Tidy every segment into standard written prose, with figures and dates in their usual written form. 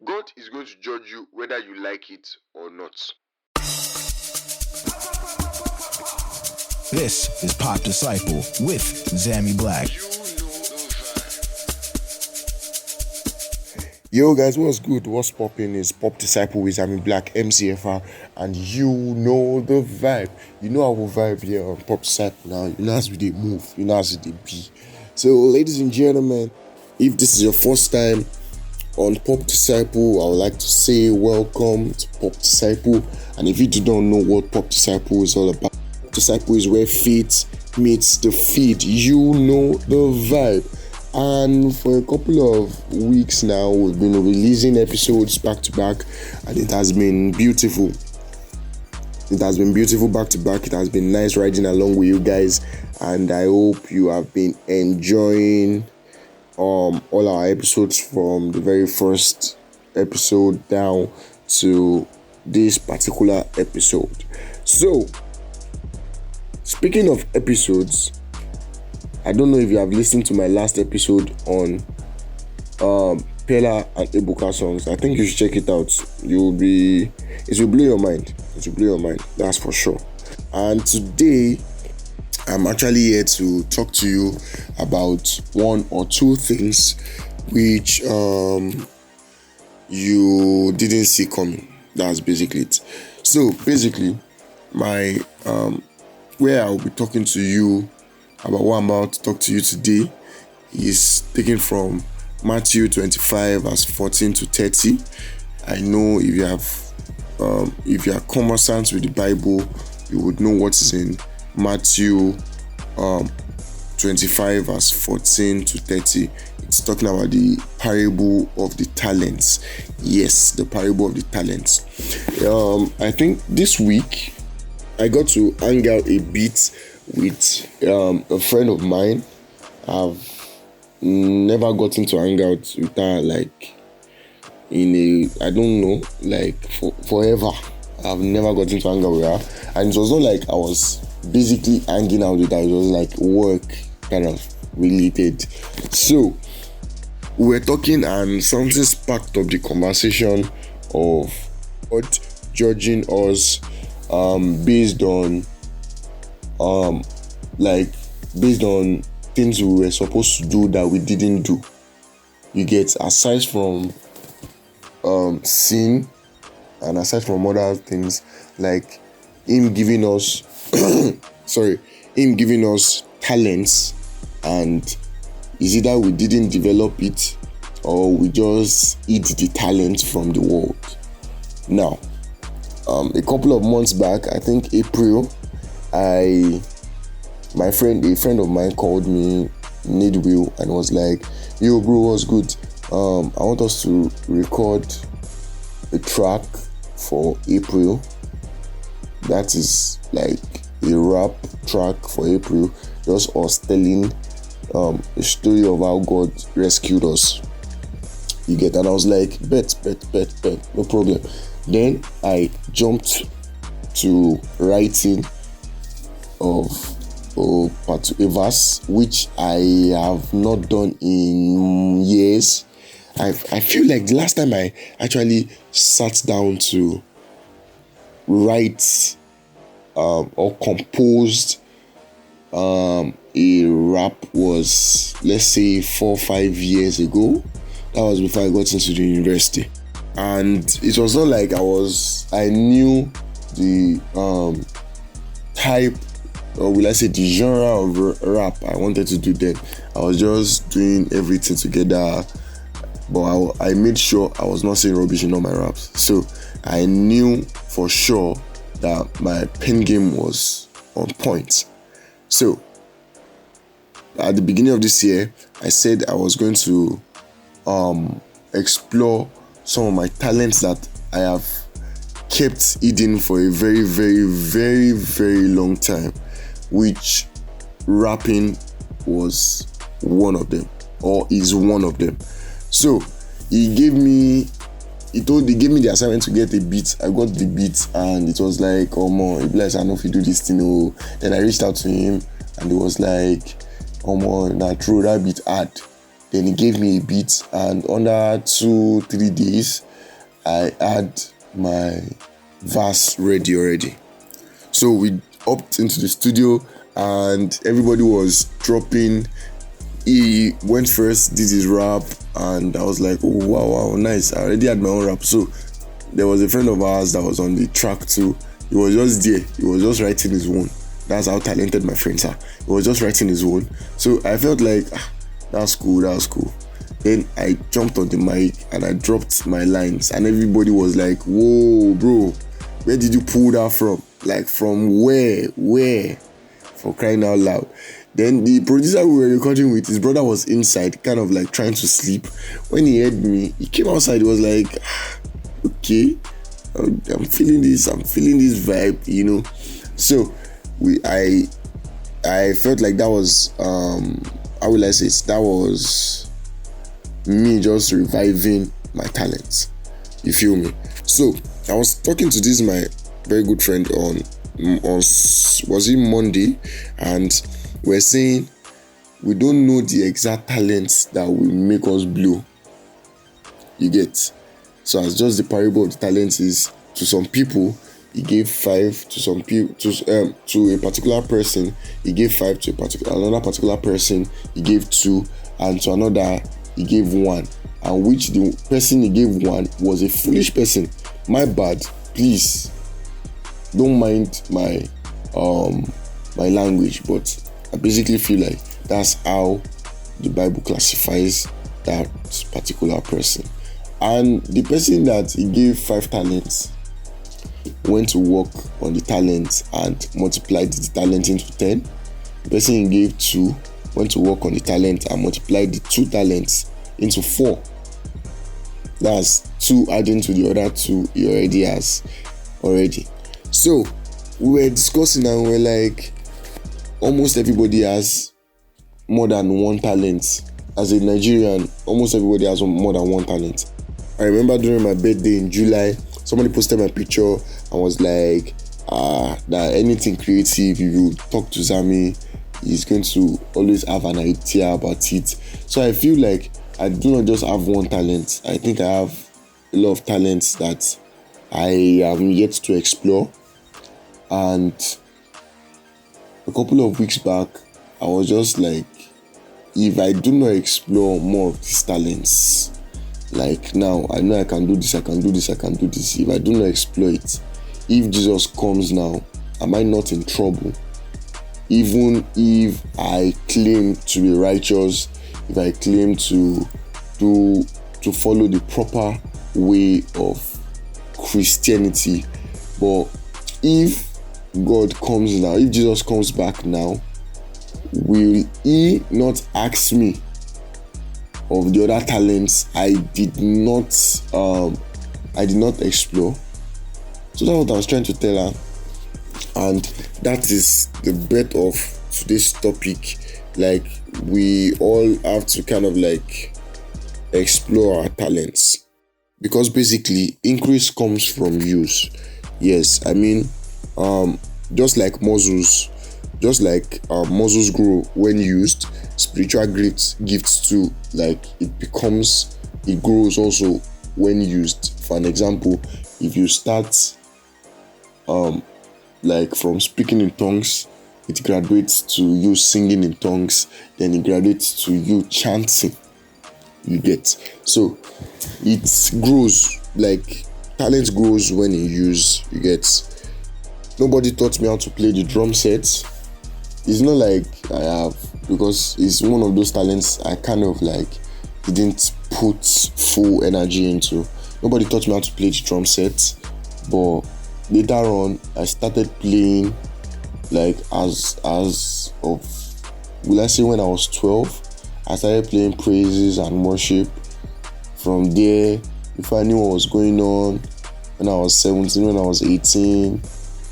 God is going to judge you whether you like it or not. This is Pop Disciple with Xammy Blaq. Yo guys, what's good? What's popping? Is Pop Disciple with Xammy Blaq, MCFR, and you know the vibe. You know our vibe here on Pop Disciple now. You know as we dey move, you know as they be. So, ladies and gentlemen, if this is your first time on Pop Disciple, I would like to say welcome to Pop Disciple. And if you do not know what Pop Disciple is all about, Pop Disciple is where faith meets the feed. You know the vibe. And for a couple of weeks now, we've been releasing episodes back to back, and it has been beautiful. It has been beautiful back to back. It has been nice riding along with you guys, and I hope you have been enjoying all our episodes from the very first episode down to this particular episode. So, speaking of episodes, I don't know if you have listened to my last episode on Pella and Ebuka songs. I think you should check it out. It will blow your mind. It will blow your mind, that's for sure. And today, I'm actually here to talk to you about one or two things which you didn't see coming. That's basically it. So basically, my where I'll be talking to you about what I'm about to talk to you today is taken from Matthew 25 verse 14 to 30. I know if you are conversant with the Bible, you would know what is in Matthew 25 verse 14 to 30. It's talking about the parable of the talents. Yes, the parable of the talents. I think this week I got to hang out a bit with a friend of mine. I've never gotten to hang out with her forever. I've never gotten to hang out with her, and it was not like I was basically hanging out with her. It was like work kind of related. So we were talking, and something sparked up the conversation of God judging us based on things we were supposed to do that we didn't do. You get, aside from sin and aside from other things, like him giving us talents, and is either we didn't develop it or we just eat the talent from the world. Now, a couple of months back, I think April, a friend of mine called me midway and was like, "Yo, bro, what's good? I want us to record a track for April. That is like a rap track for April, just us telling a story of how God rescued us." You get, and I was like, bet, no problem. Then I jumped to writing of a verse which I have not done in years. I feel like the last time I actually sat down to write or composed a rap was, let's say, 4 or 5 years ago. That was before I got into the university, and it was not like I knew the type, or will I say the genre of rap I wanted to do then. I was just doing everything together, but I made sure I was not saying rubbish in all my raps. So I knew for sure that my pen game was on point. So at the beginning of this year, I said I was going to explore some of my talents that I have kept hidden for a very, very, very, very long time, which rapping was one of them, or is one of them. So he gave me the assignment to get a beat. I got the beat, and it was like, "Oh man, bless, I know if you do this thing." Oh. Then I reached out to him, and he was like, "Oh man, nah, true, that beat hard." Then he gave me a beat, and under 2-3 days, I had my verse ready already. So we upped into the studio, and everybody was dropping. He went first, did his rap, and I was like, oh wow, nice. I already had my own rap. So there was a friend of ours that was on the track too. He was just there. He was just writing his own. That's how talented my friends are. He was just writing his own. So I felt like, that's cool. Then I jumped on the mic and I dropped my lines, and everybody was like, whoa, bro, where did you pull that from? Like, from where? For crying out loud. Then the producer we were recording with, his brother was inside, kind of like trying to sleep. When he heard me, he came outside. He was like, okay, I'm feeling this vibe, you know. So I felt like that was how will I say it? That was me just reviving my talents. You feel me? So I was talking to this my very good friend on was it Monday, and we're saying we don't know the exact talents that will make us blow. You get? So as just the parable of the talents is, to some people he gave 5, to some people to a particular person he gave 5, to another particular person he gave 2, and to another he gave 1, and which the person he gave 1 was a foolish person. My bad, please don't mind my my language, but I basically feel like that's how the Bible classifies that particular person. And the person that he gave 5 talents went to work on the talent and multiplied the talent into 10. The person he gave 2 went to work on the talent and multiplied the 2 talents into 4. That's 2 adding to the other 2 he already has already. So we were discussing and we were like, almost everybody has more than 1 talent. As a Nigerian, almost everybody has more than 1 talent. I remember during my birthday in July, somebody posted my picture and was like, that anything creative, if you talk to Xammy, he's going to always have an idea about it. So I feel like I do not just have 1 talent. I think I have a lot of talents that I am yet to explore. And a couple of weeks back, I was just like, if I do not explore more of these talents, like now, I know I can do this. If I do not explore it, if Jesus comes now, am I not in trouble? Even if I claim to be righteous, if I claim to follow the proper way of Christianity, but if God comes now, if Jesus comes back now, will he not ask me of the other talents I did not explore? So that's what I was trying to tell her, and that is the breadth of today's topic. Like, we all have to kind of like explore our talents, because basically increase comes from use. Yes, I mean, just like muscles grow when used, spiritual gifts too, like it grows also when used. For an example, if you start like from speaking in tongues, it graduates to you singing in tongues, then it graduates to you chanting. You get? So it grows, like talent grows when in use. You get? Nobody taught me how to play the drum set. It's not like I have, because it's one of those talents I kind of like didn't put full energy into. Nobody taught me how to play the drum set, but later on I started playing, like as of, will I say, when I was 12, I started playing praises and worship. From there, if I knew what was going on, when I was 17, when I was 18,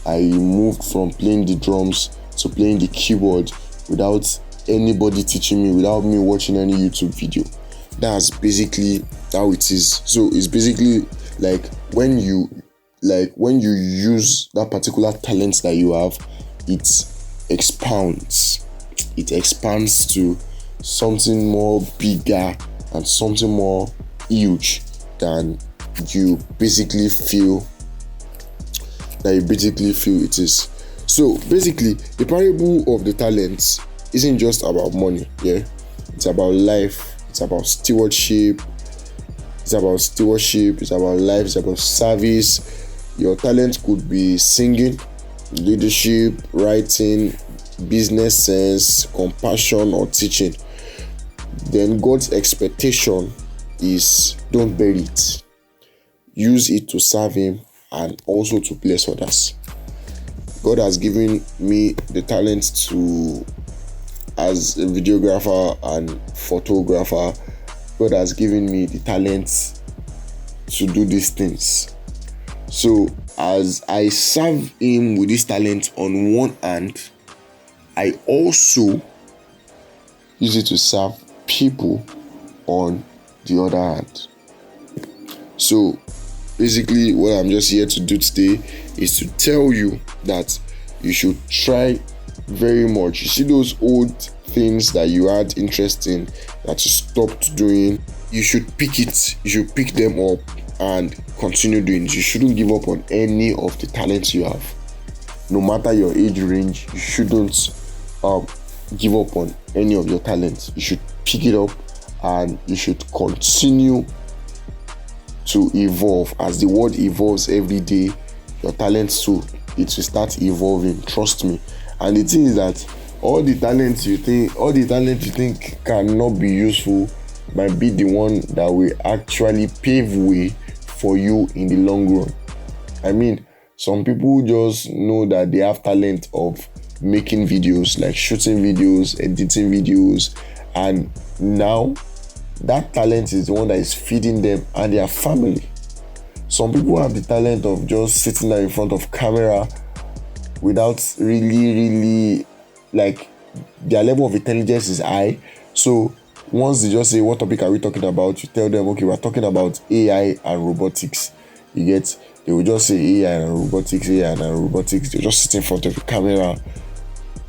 I moved from playing the drums to playing the keyboard without anybody teaching me, without me watching any YouTube video. That's basically how it is. So it's basically like when you use that particular talent that you have, it expands to something more bigger and something more huge than you basically feel it is. So basically, the parable of the talents isn't just about money. Yeah, it's about life. It's about stewardship. It's about life. It's about service. Your talent could be singing, leadership, writing, business sense, compassion, or teaching. Then God's expectation is don't bury it. Use it to serve Him and also to bless others. God has given me the talent to, as a videographer and photographer, God has given me the talent to do these things. So as I serve Him with this talent on one hand, I also use it to serve people on the other hand. So basically, what I'm just here to do today is to tell you that you should try very much. You see those old things that you had interest in that you stopped doing, you should pick them up and continue doing it. You shouldn't give up on any of the talents you have. No matter your age range, you shouldn't give up on any of your talents. You should pick it up and you should continue to evolve. As the world evolves every day, your talents too, it will start evolving. Trust me. And the thing is that all the talents you think cannot be useful might be the one that will actually pave way for you in the long run. I mean, some people just know that they have talent of making videos, like shooting videos, editing videos, and now that talent is the one that is feeding them and their family. Some people have the talent of just sitting there in front of camera without really like, their level of intelligence is high. So once they just say, what topic are we talking about? You tell them, okay, we're talking about AI and robotics. You get, they will just say AI and robotics. They just sit in front of the camera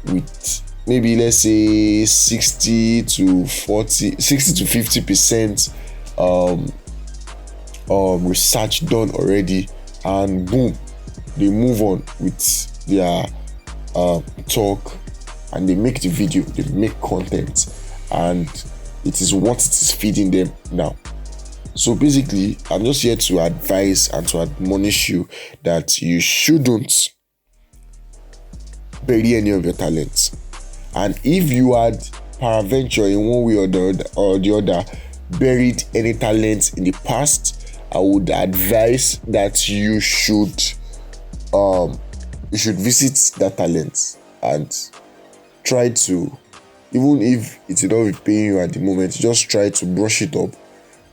with maybe, let's say, 60 to 50% research done already, and boom, they move on with their talk, and they make the video, they make content, and it is what it is feeding them now. So basically, I'm just here to advise and to admonish you that you shouldn't bury any of your talents. And if you had peradventure in one way or the other buried any talents in the past, I would advise that you should visit that talent and try to, even if it will not be paying you at the moment, just try to brush it up,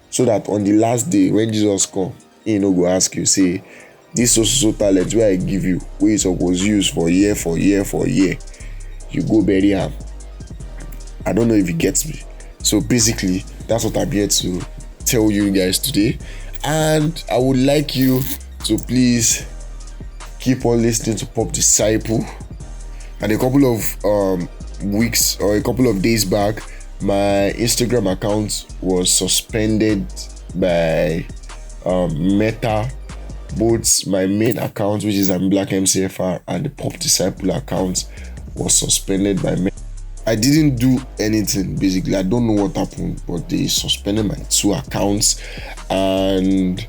so that on the last day when Jesus come, He no go ask you, say, this so talent where I give you, where you suppose use for year, you go bury am. I don't know if you get me. So basically, that's what I'm here to tell you guys today, and I would like you to please keep on listening to Pop Disciple. And a couple of weeks or a couple of days back, my Instagram account was suspended by Meta. Both my main account, which is Xammy Blaq MCFR, and the Pop Disciple account was suspended by Meta. I didn't do anything, basically. I don't know what happened, but they suspended my two accounts. And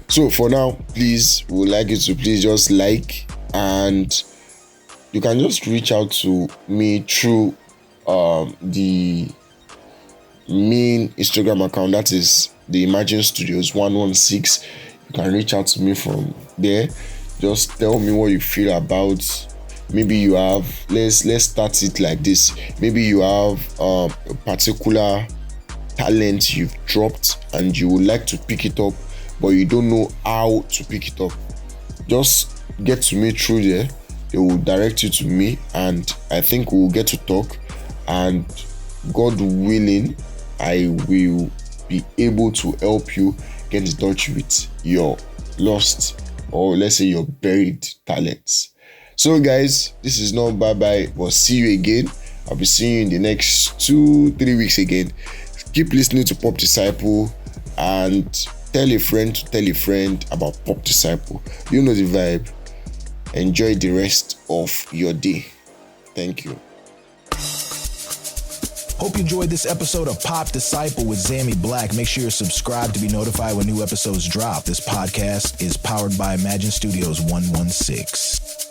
so for now, please, we would like you to please just like, and you can just reach out to me through the main Instagram account, that is the Imagine Studios 116. You can reach out to me from there. Just tell me what you feel about. Maybe you have, let's start it like this. Maybe you have a particular talent you've dropped and you would like to pick it up, but you don't know how to pick it up. Just get to me through there. They will direct you to me, and I think we'll get to talk, and God willing, I will be able to help you get in touch with your lost, or let's say your buried talents. So guys, this is not bye-bye, but see you again. I'll be seeing you in the next 2-3 weeks again. Keep listening to Pop Disciple and tell a friend to tell a friend about Pop Disciple. You know the vibe. Enjoy the rest of your day. Thank you. Hope you enjoyed this episode of Pop Disciple with Xammy Blaq. Make sure you're subscribed to be notified when new episodes drop. This podcast is powered by Imagine Studios 116.